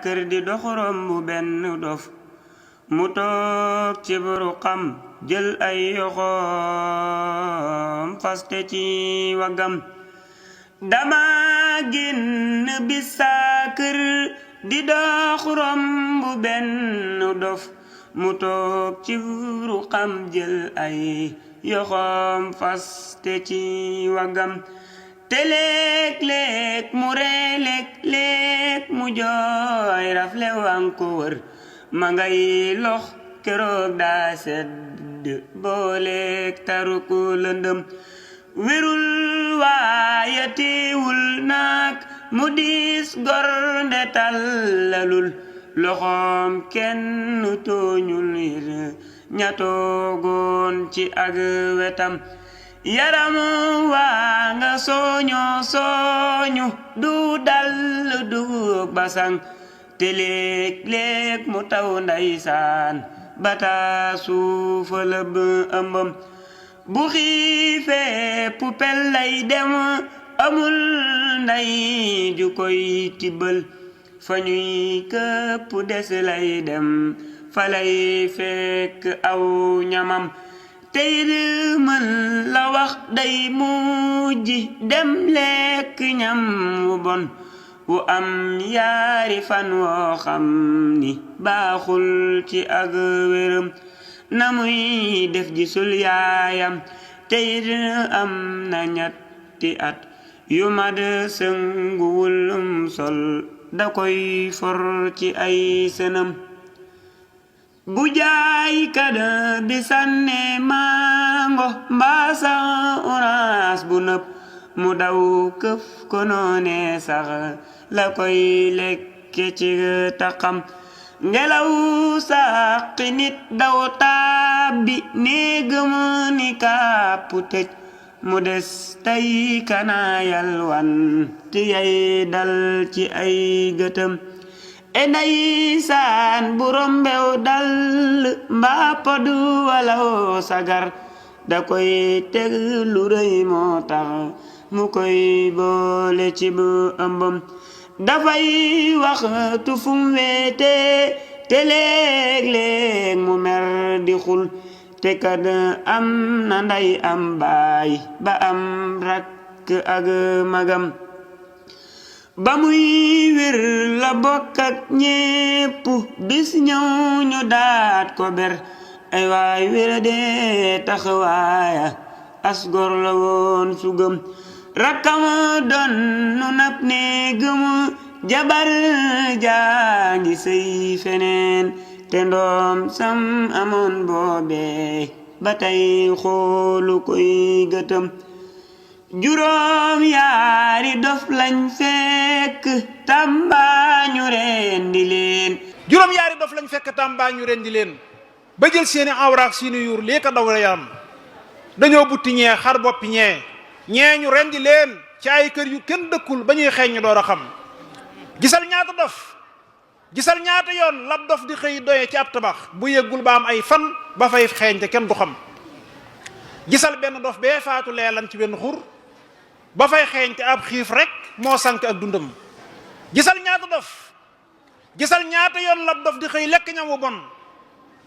kër di dox romb benn dof mu toog ci ruqam jël ay yoxoom faste ci waggam dama génn bis saa kër di dox romb benn dof mu toog ci ruqam jël ay yoxoom faste ci waggam te léeg-léeg mu ree léeg-léeg mu jooy rafle wan ko wër ma ngay lox keroog daa sedd booleeg taru ko lëndëm wirul waaye teewul naag mu diis gor nde tallalul loxoom kenn tooñul ñatoogoon ci ak wetam yaram waa nga sooñu du dal du basang te léeg-léeg mu taw ndeysaan bata suufa lëb ëmbam bu xiifee pupel lay dem amul ndey ju koy tibbal fa ñuy këpp des lay dem fa lay fekk aw ñamam tey mën la wax day mujji dem lekk ñam wu bon wu am yaari fan woo xam ni baaxul ci ak wéram na muy def gisul yaayam tey am na ñetti at yu mad sënguwul sol da koy for ci ay sënam bu jaay kada bi sànne mango mbaasa orange bu nëpp mu daw këf ko noone sax la koy lekke ci taxam ngelaw saqi nit daw tàbbi néegam ni kàpp tëj mu des tey kanaayal wan ti yay dal ci ay gëtëm e ndeysaan bu rombew dal mbaa podu walaw sagar da koy teg lu rëy moo tax mu koy boole ci bu ëmbam dafay waxtu fum weete te léeg-léeg mu mer di xul te kad am na nday am baay ba am rakk ak magam ba muy wér la bokk ak ñépp bis ñëw ñu daat ko ber ay waay wéra dee taxawaaya as gor la woon sugam rakkam doon nu nab ne gëm jabar jaa ngi sëy feneen te ndoom sam amoon boobee ba tey xoolu koy gëtëm juróom yaari dof lañ fekk Tamba ñu rendi leen juróom yaari dof lañ fekk Tamba ñu rendi leen ba jël seeni awraak seeni yuur lii ka daw yaram dañoo butti ñee xar boppi ñee ñu rendi leen ci ay kër yu kenn dëkkul ba ñuy xeeñ ñu door a xam gisal ñaata dof gisal ñaata yoon lab dof di xëy doye ci ab tabax bu yëggul ba am ay fan ba fay xeeñ te kenn du xam gisal benn dof bee faatu leelan ci benn xur ba fay xeeñ te ab xiif rek moo sànk ak dundam gisal ñaata dof gisal ñaata yoon lab dof di xëy lekk ñam wu bon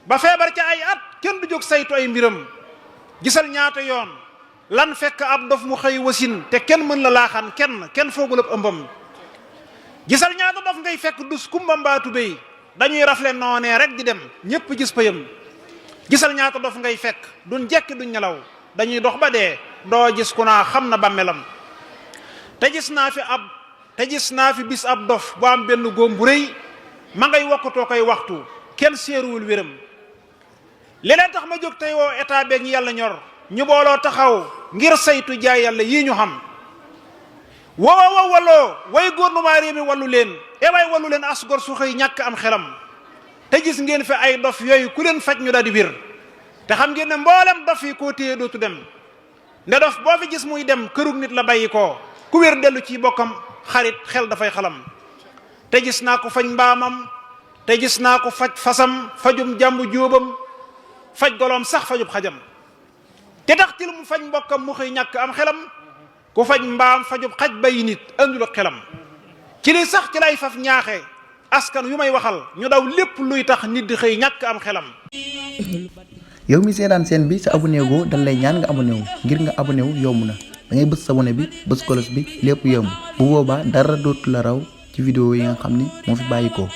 ba feebar ca ay at kenn du jóg saytu ay mbiram gisal ñaata yoon lan fekk ab dof mu xëy wasin te kenn mën la laaxaan kenn foogul ab ëmbam gisal ñaata dof ngay fekk dus kumba mbaatu béy dañuy rafle noonee rek di dem ñépp gis payam gisal ñaata dof ngay fekk duñ jekki duñ nelaw dañuy dox ba dee doo gis ku naa xam na bàmmeelam te gis naa fi bis ab dof bu am benn góom bu rëy ma ngay wokkatoo koy waxtu kenn séeruwul wéram li leen tax ma jóg tey woo état beeg ñi yàlla ñor ñu booloo taxaw ngir saytu jaay yàlla yii ñu xam walloo way gouvernement réew mi wallu leen waay wallu leen asgor su xëy ñàkk am xelam te gis ngeen fi ay dof yooyu ku leen faj ñu daal di wér te xam ngeen ne mboolem dof yi koo téye dootu dem nde dof boo fi gis muy dem kërug nit la bàyyi koo ku wér dellu ci bokkam xarit xel dafay xalam te gis naa ko fañ mbaamam te gis naa ko faj fasam fajum jàmbu jóobam faj goloom sax fajub xajam te tax til mu faj mbokkam mu xëy ñàkk am xelam ku faj mbaam fajub xaj bayi nit andul xelam ci li sax ci lay faf ñaaxe askan yu may waxal ñu daw lépp luy tax nit di xëy ñàkk am xelam. yow mi seetaan seen bi sa abonné go dañ lay ñaan nga abonné wu ngir nga abonné wu yomb na da ngay bës sa abonné bi bës kolos bi lépp yomb bu boobaa dara dootu la raw ci vidéo yi nga xam ni moo fi bàyyi ko